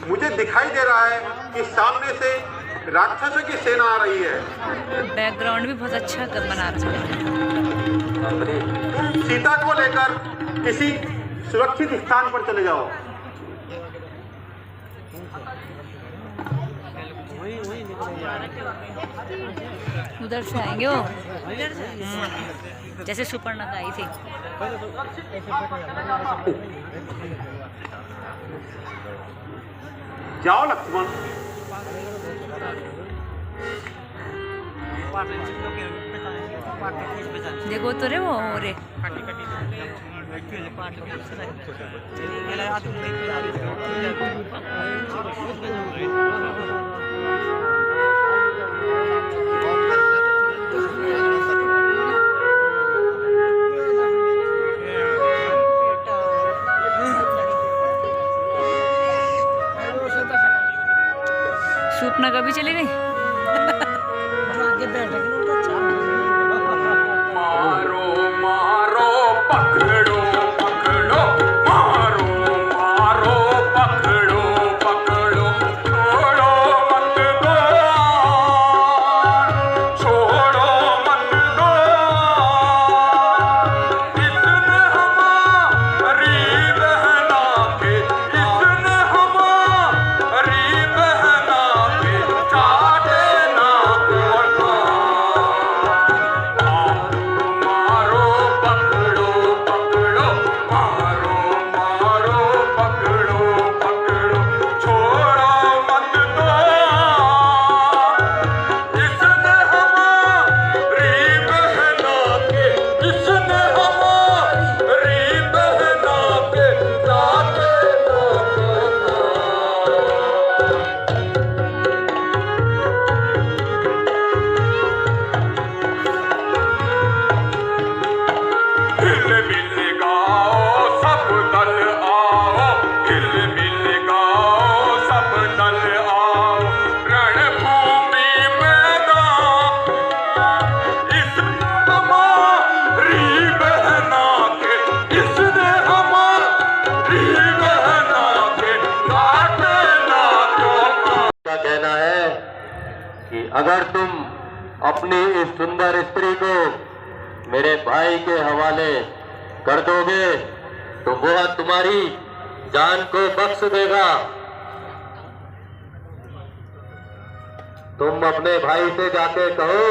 मुझे दिखाई दे रहा है कि सामने से राक्षसों की सेना आ रही है। बैकग्राउंड भी बहुत अच्छा बना रहा है। तुम सीता को लेकर किसी सुरक्षित स्थान पर चले जाओ। उधर से आएंगे वो, जैसे सुपर्णखा आई थी। जाओ लक्ष्मण। देखो तो रे वो रे सूपना कभी चली गई। आगे बैठ मारो मारो पकड़ो पकड़ो, मारो मारो पकड़ो पकड़ो, छोड़ो मत दो, छोड़ो मत दो। इसने हमारी बहना के, इसने हमारी बहना के चाटे ना कोटा। मारो पकड़ो पकड़ो, मारो मारो पकड़ो पकड़ो, छोड़ो मत दो। इसने हमारी बहना के, इसने हमारी बहना के चाटे ना कोटा। हिल मिल गाओ सब दल आओ, हिल मिल गाओ सब दल आओ, रणभूमि मैदान। इसने हमारी बहना के, इसने हमारी बहना के काटे ना कोटा। क्या कहना है कि अगर तुम अपनी इस सुंदर स्त्री को मेरे भाई के हवाले कर दोगे तो वह तुम्हारी जान को बख्श देगा। तुम अपने भाई से जाके कहो,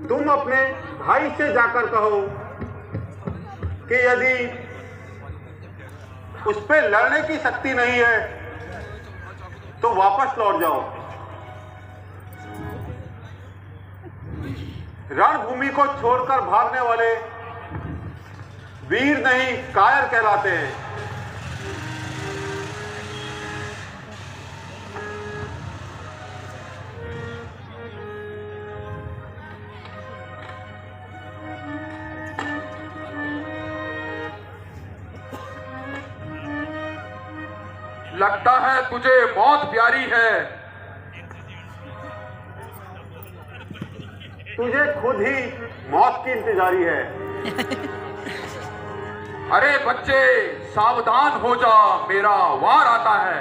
तुम अपने भाई से जाकर कहो कि यदि उस पे लड़ने की शक्ति नहीं है तो वापस लौट जाओ। रणभूमि को छोड़कर भागने वाले वीर नहीं कायर कहलाते हैं। लगता है तुझे मौत प्यारी है, तुझे खुद ही मौत की इंतजारी है। अरे बच्चे सावधान हो जा, मेरा वार आता है।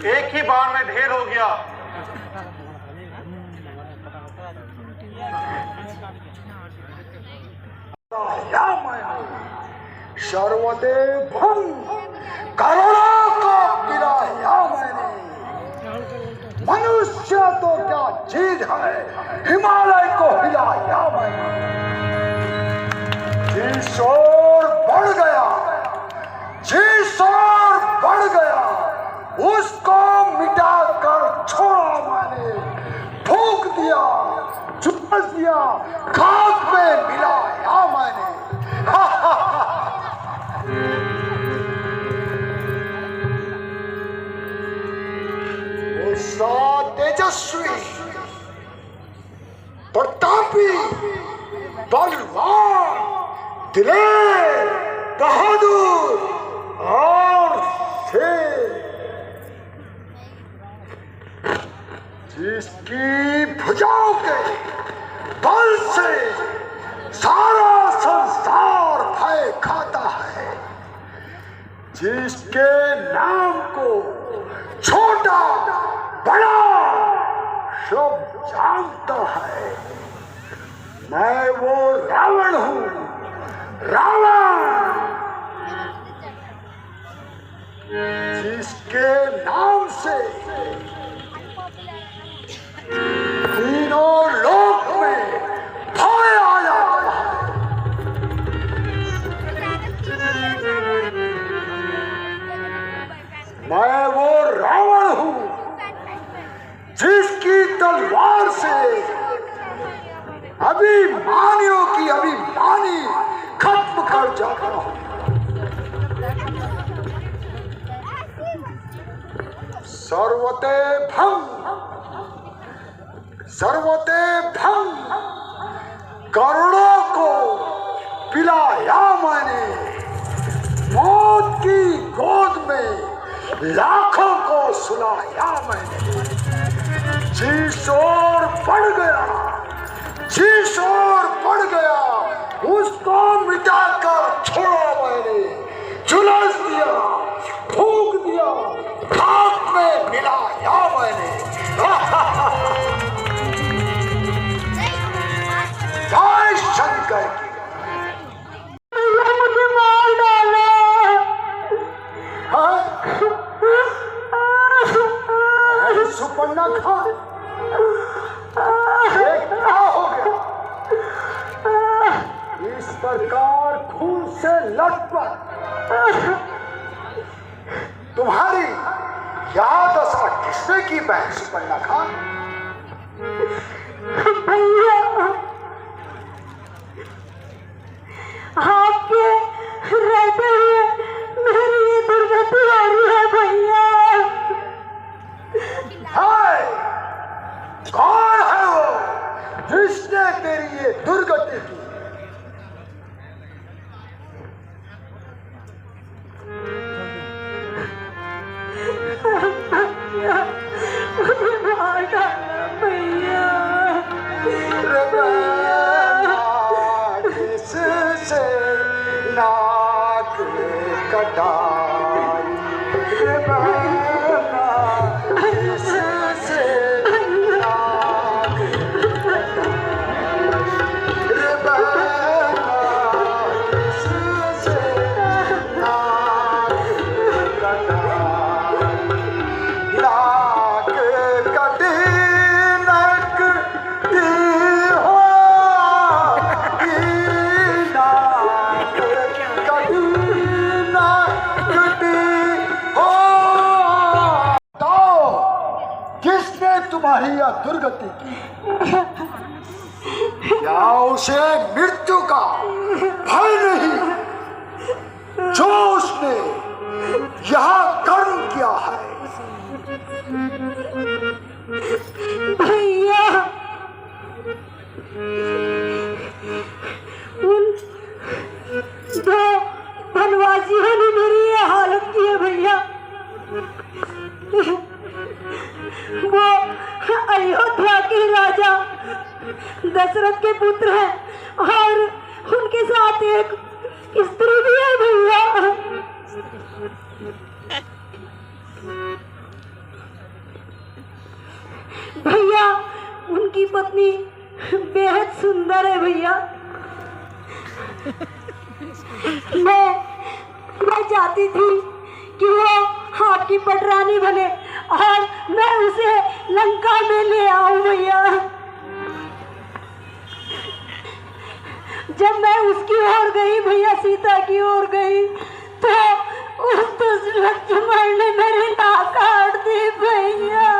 एक ही बार में ढेर हो गया। सर्वदेव करोड़ों को गिराया मैंने, मनुष्य तो क्या चीज है, हिमालय को हिलाया मैंने। जी शोर बढ़ गया, जी शोर बढ़ गया, उसको मिटाकर छोड़ा मैंने, फूंक दिया, झुलस दिया, खाक में मिलाया मैंने। तेजस्वी, प्रतापी, बलवान, दिलेर, बहादुर और शेर, जिसकी भुजाओं के बल से सारा संसार भय खाता है, जिसके नाम को छोटा बड़ा सब जानता है। मैं वो रावण हूं, रावण, जिसके नाम से तीनों लोक में भय आ जाता है। मैं वो रावण हूं जिसकी तलवार से अभिमानियों की अभिमानी खत्म कर जाता हूं। सर्वते भंग, सर्वते भंग, करोड़ों को पिलाया मैंने, मौत की गोद में लाखों को सुलाया मैंने। जी शोर बढ़ गया, जी शोर बढ़ गया, उसको मिटाकर छोड़ा मैंने, झुलस दिया, फूंक दिया, खाक में मिलाया मैंने। जय शंकर की। मुझे मार डाला। सुपर्णा खान, क्या हो गया? इस प्रकार खून से लटपट तुम्हारी याद दशा किसने की बहन सुपर्णा खान? भैया, आपके रहते हुए मेरी ये दुर्गति हो रही है भैया। हाय, कौन है वो जिसने तेरी ये दुर्गति की? मुझे मार डाला भैया। किससे नाक कटाई, किससे नाक तुम्हारी यह दुर्गति की? क्या उसे मृत्यु का भय नहीं जो उसने यह कर्म किया है? भैया, उन दो वनवासियों ने मेरी ये हालत की है भैया। वो अयोध्या के राजा दशरथ के पुत्र हैं और उनके साथ एक स्त्री भी है भैया। भैया, उनकी पत्नी बेहद सुंदर है भैया। मैं चाहती थी कि वो आपकी पटरानी बने और मैं उसे लंका में ले आऊं भैया। ओर गई भैया, सीता की ओर गई तो उस दुष्ट लक्ष्मण ने मेरी नाक काट दी भैया।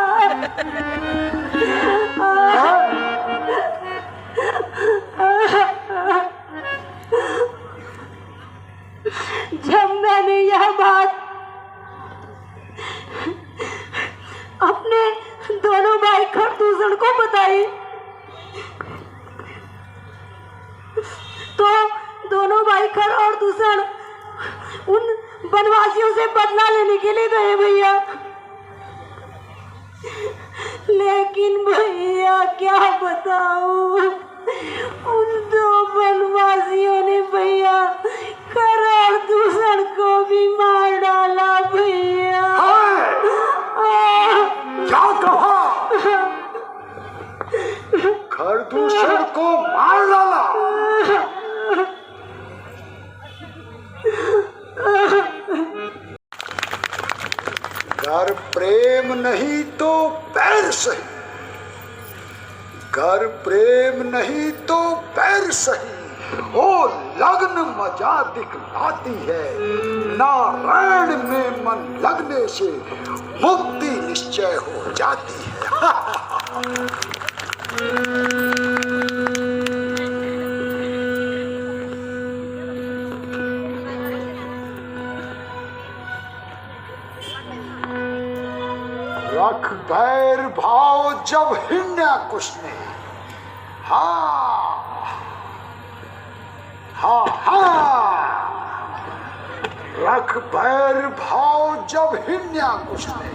जब मैंने यह बात अपने दोनों भाई खरदूषण को बताई तो दोनों भाई खर और दूषण उन वनवासियों से बदला लेने के लिए गए भैया। लेकिन भैया क्या बताऊं, उन दो वनवासियों ने भैया खर और दूषण को भी मार डाला भैया। क्या कहा? खरदूषण को मार डाला? घर प्रेम नहीं तो पैर सही, घर प्रेम नहीं तो पैर सही, ओ लगन मजा दिखलाती है, नारायण में मन लगने से मुक्ति निश्चय हो जाती है। रख भैर भाव जब हिरण्यकुश ने, हाँ हाँ हाँ, रख भैर भाव जब हिरण्यकुश ने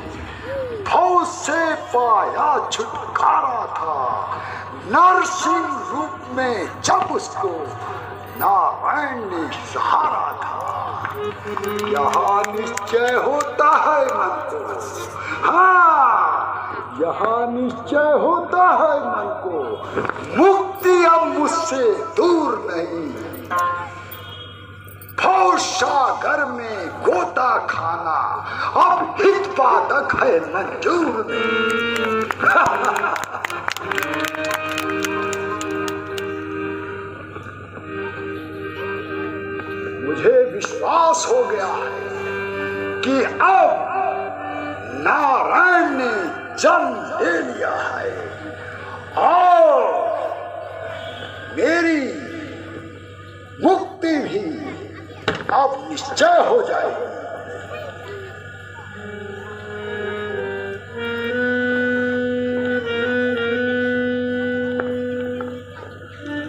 भव से पाया छुटकारा था, नरसिंह रूप में जब उसको नारायण ने सहारा था। यहाँ निश्चय होता है मन को, हाँ यहाँ निश्चय होता है मन को, मुक्ति अब मुझसे दूर नहीं, भव सागर में गोता खाना अब हित पादक है मंजूर नहीं। मुझे विश्वास हो गया है कि अब नारायण ने जन्म ले लिया है और मेरी मुक्ति भी अब निश्चय हो जाएगी।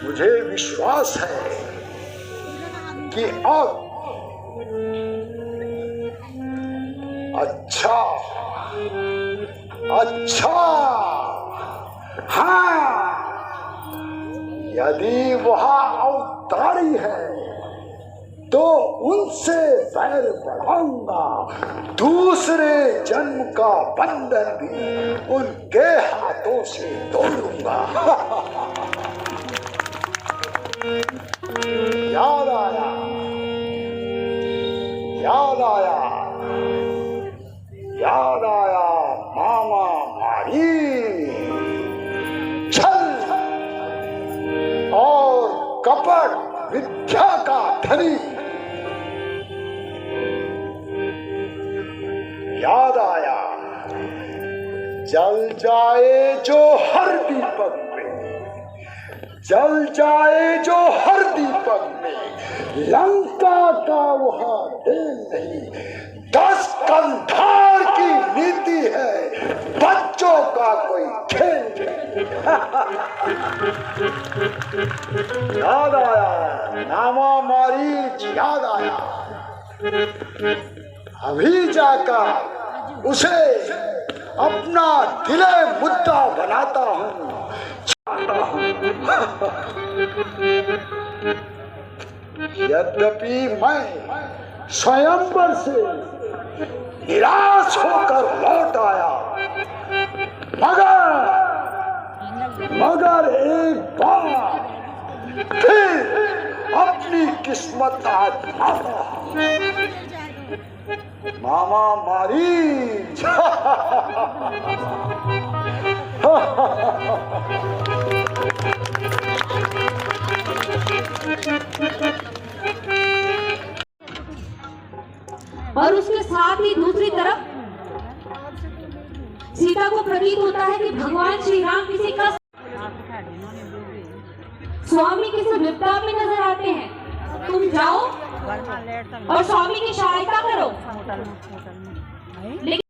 मुझे विश्वास है कि अब अच्छा अच्छा, हाँ यदि वह अवतारी है तो उनसे बैर बढ़ाऊंगा, दूसरे जन्म का बंधन भी उनके हाथों से तोड़ूंगा। याद आया, याद आया, याद आया मामा मारी, छल और कपट विद्या का धनी। याद आया, जल जाए जो हर दीपक में, जल जाए जो हर दीपक में, लंका का वह तेल नहीं, 10 कंधार की नीति है, बच्चों का कोई खेल नहीं। याद आया नामा मारीच, याद आया। अभी जाकर उसे अपना दिले मुद्दा बनाता हूँ, यद्यपि मैं स्वयंवर से निराश होकर लौट आया, मगर एक बार फिर अपनी किस्मत आजमाता हूँ। मामा मारी और उसके साथ ही दूसरी तरफ सीता को प्रतीत होता है कि भगवान श्री राम किसी का स्वामी किसी विपदा में नजर आते हैं। तुम जाओ और स्वामी की सहायता करो। लेकिन